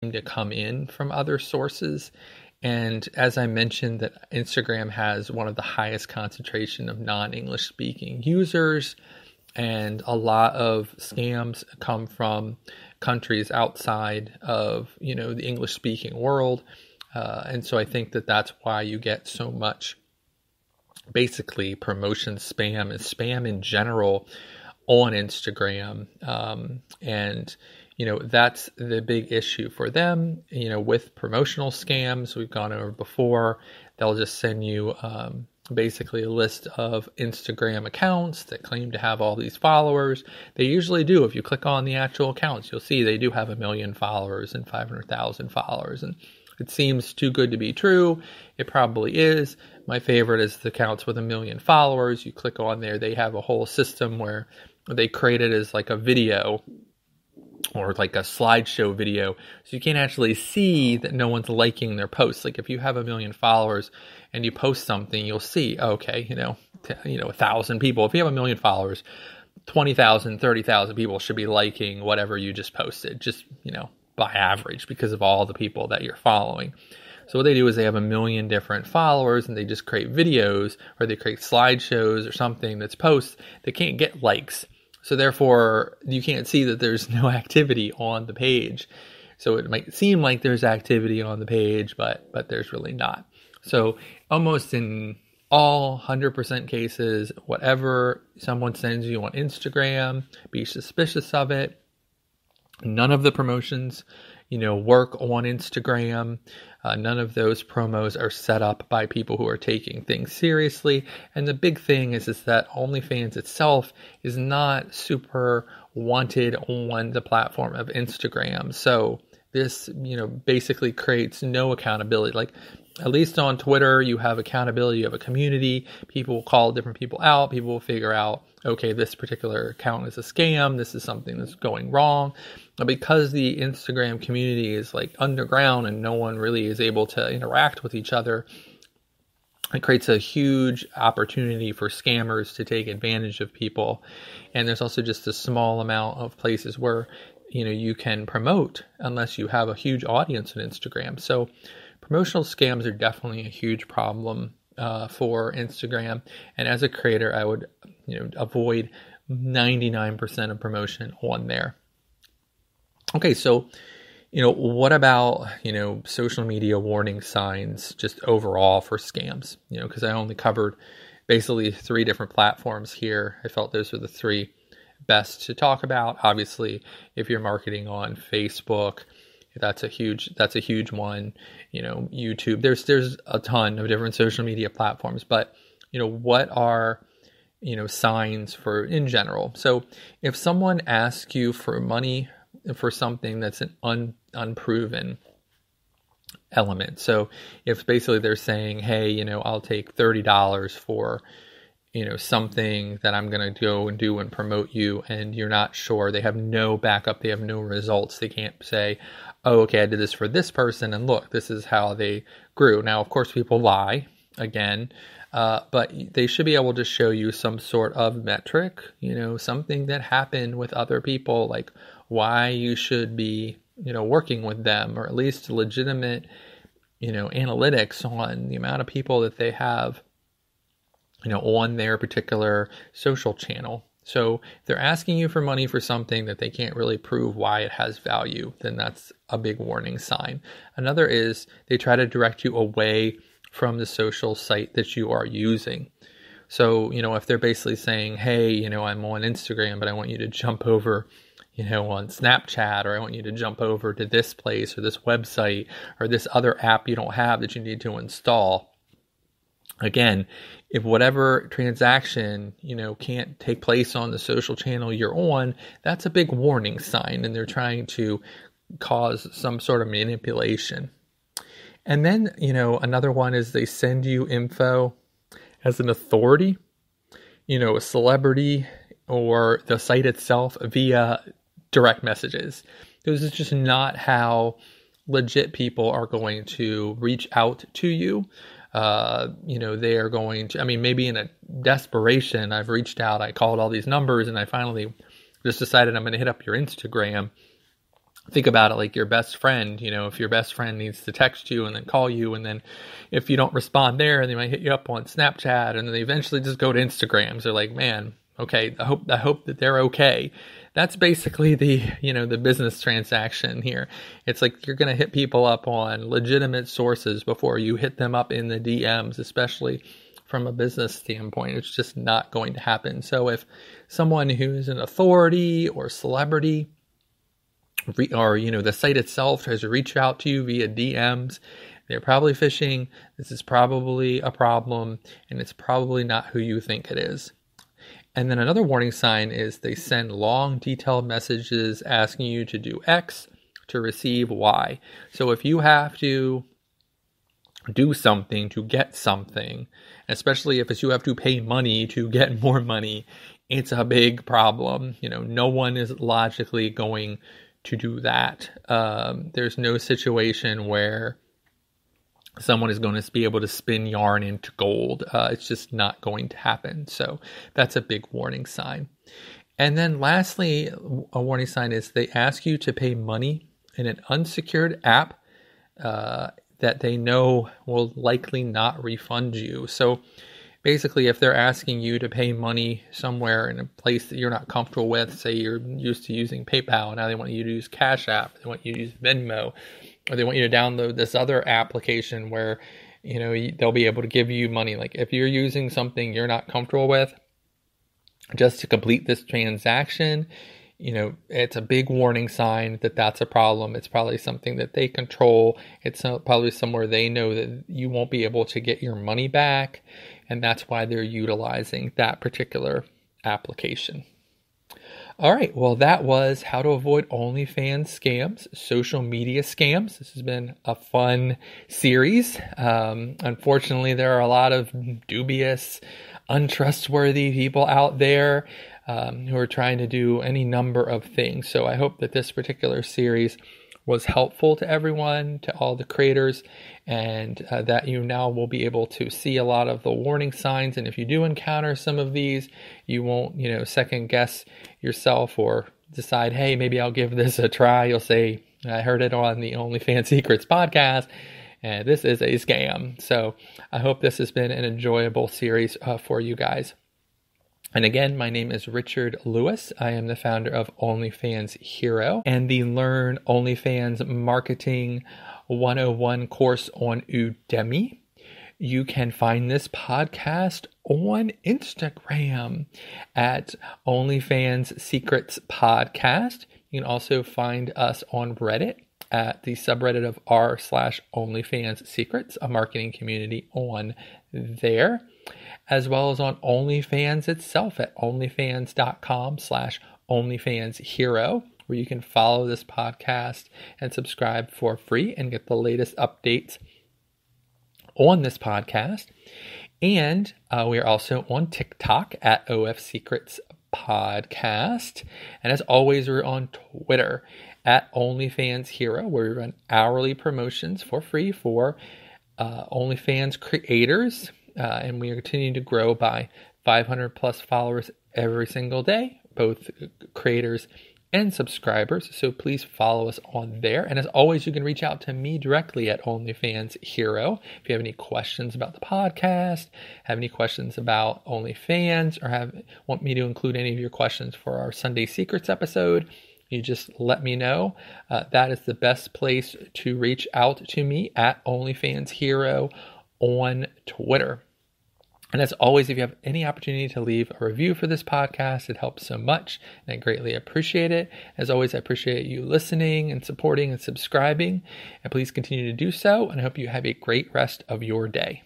to come in from other sources. And as I mentioned, that Instagram has one of the highest concentration of non-English speaking users, and a lot of scams come from countries outside of, the English speaking world. And so I think that that's why you get so much basically promotion spam and spam in general on Instagram. And that's the big issue for them, with promotional scams we've gone over before. They'll just send you basically a list of Instagram accounts that claim to have all these followers. They usually do. If you click on the actual accounts, you'll see they do have 1 million followers and 500,000 followers. And it seems too good to be true. It probably is. My favorite is the accounts with 1 million followers. You click on there, they have a whole system where they create it as like a video or like a slideshow video. So you can't actually see that no one's liking their posts. Like if you have 1 million followers and you post something, you'll see, okay, 1,000 people. If you have 1 million followers, 20,000, 30,000 people should be liking whatever you just posted, just, by average, because of all the people that you're following. So what they do is they have 1 million different followers and they just create videos, or they create slideshows or something that's posts that can't get likes. So therefore, you can't see that there's no activity on the page. So it might seem like there's activity on the page, but there's really not. So almost in all 100% cases, whatever someone sends you on Instagram, be suspicious of it. None of the promotions, work on Instagram. None of those promos are set up by people who are taking things seriously. And the big thing is that OnlyFans itself is not super wanted on the platform of Instagram. So this, basically creates no accountability. Like, at least on Twitter, you have accountability of a community. People will call different people out. People will figure out, okay, this particular account is a scam. This is something that's going wrong. But because the Instagram community is like underground and no one really is able to interact with each other, it creates a huge opportunity for scammers to take advantage of people. And there's also just a small amount of places where, you can promote unless you have a huge audience on Instagram. So promotional scams are definitely a huge problem for Instagram. And as a creator, I would, avoid 99% of promotion on there. Okay, so, what about, social media warning signs just overall for scams? Because I only covered basically 3 different platforms here. I felt those were the 3 best to talk about. Obviously, if you're marketing on Facebook, that's a huge one. YouTube. There's a ton of different social media platforms, but what are signs for in general? So if someone asks you for money for something that's an unproven element, so if basically they're saying, hey, I'll take $30 for something that I'm going to go and do and promote you, and you're not sure, they have no backup, they have no results, they can't say, oh, okay, I did this for this person, and look, this is how they grew. Now, of course, people lie, again, but they should be able to show you some sort of metric, something that happened with other people, like why you should be, working with them, or at least legitimate, analytics on the amount of people that they have, on their particular social channel. So if they're asking you for money for something that they can't really prove why it has value, then that's a big warning sign. Another is they try to direct you away from the social site that you are using. So, if they're basically saying, hey, I'm on Instagram, but I want you to jump over, on Snapchat, or I want you to jump over to this place or this website or this other app you don't have that you need to install. Again, if whatever transaction, can't take place on the social channel you're on, that's a big warning sign, and they're trying to cause some sort of manipulation. And then, another one is they send you info as an authority, a celebrity, or the site itself via direct messages. This is just not how legit people are going to reach out to you. They are going to, maybe in a desperation, I've reached out, I called all these numbers, and I finally just decided I'm going to hit up your Instagram. think about it like your best friend. If your best friend needs to text you and then call you, and then if you don't respond there, they might hit you up on Snapchat, and then they eventually just go to Instagram. So like, man, okay, I hope that they're okay. That's basically the business transaction here. It's like you're going to hit people up on legitimate sources before you hit them up in the DMs, especially from a business standpoint. It's just not going to happen. So if someone who is an authority or celebrity, or the site itself tries to reach out to you via DMs, they're probably phishing. This is probably a problem, and it's probably not who you think it is. And then another warning sign is they send long, detailed messages asking you to do X to receive Y. So if you have to do something to get something, especially if you have to pay money to get more money, it's a big problem. No one is logically going to do that. There's no situation where someone is going to be able to spin yarn into gold. It's just not going to happen. So that's a big warning sign. And then lastly, a warning sign is they ask you to pay money in an unsecured app that they know will likely not refund you. So basically, if they're asking you to pay money somewhere in a place that you're not comfortable with, say you're used to using PayPal, now they want you to use Cash App, they want you to use Venmo, or they want you to download this other application where, they'll be able to give you money. Like if you're using something you're not comfortable with, just to complete this transaction, it's a big warning sign that that's a problem. It's probably something that they control. It's probably somewhere they know that you won't be able to get your money back. And that's why they're utilizing that particular application. All right, well, that was how to avoid OnlyFans scams, social media scams. This has been a fun series. Unfortunately, there are a lot of dubious, untrustworthy people out there who are trying to do any number of things. So I hope that this particular series was helpful to everyone, to all the creators, and that you now will be able to see a lot of the warning signs. And if you do encounter some of these, you won't, second guess yourself or decide, hey, maybe I'll give this a try. You'll say, I heard it on the OnlyFans Secrets podcast, and this is a scam. So I hope this has been an enjoyable series for you guys. And again, my name is Richard Lewis. I am the founder of OnlyFans Hero and the Learn OnlyFans Marketing 101 course on Udemy. You can find this podcast on Instagram at OnlyFans Secrets Podcast. You can also find us on Reddit at the subreddit of r/OnlyFans Secrets, a marketing community on there, as well as on OnlyFans itself at onlyfans.com/OnlyFansHero, where you can follow this podcast and subscribe for free and get the latest updates on this podcast. And we are also on TikTok at OF Secrets Podcast. And as always, we're on Twitter at OnlyFans Hero, where we run hourly promotions for free for OnlyFans creators. And we are continuing to grow by 500 plus followers every single day, both creators and subscribers. So please follow us on there. And as always, you can reach out to me directly at OnlyFans Hero. If you have any questions about the podcast, have any questions about OnlyFans, or want me to include any of your questions for our Sunday Secrets episode, you just let me know. That is the best place to reach out to me at OnlyFans Hero on Twitter. And as always, if you have any opportunity to leave a review for this podcast, it helps so much, and I greatly appreciate it. As always, I appreciate you listening and supporting and subscribing, and please continue to do so, and I hope you have a great rest of your day.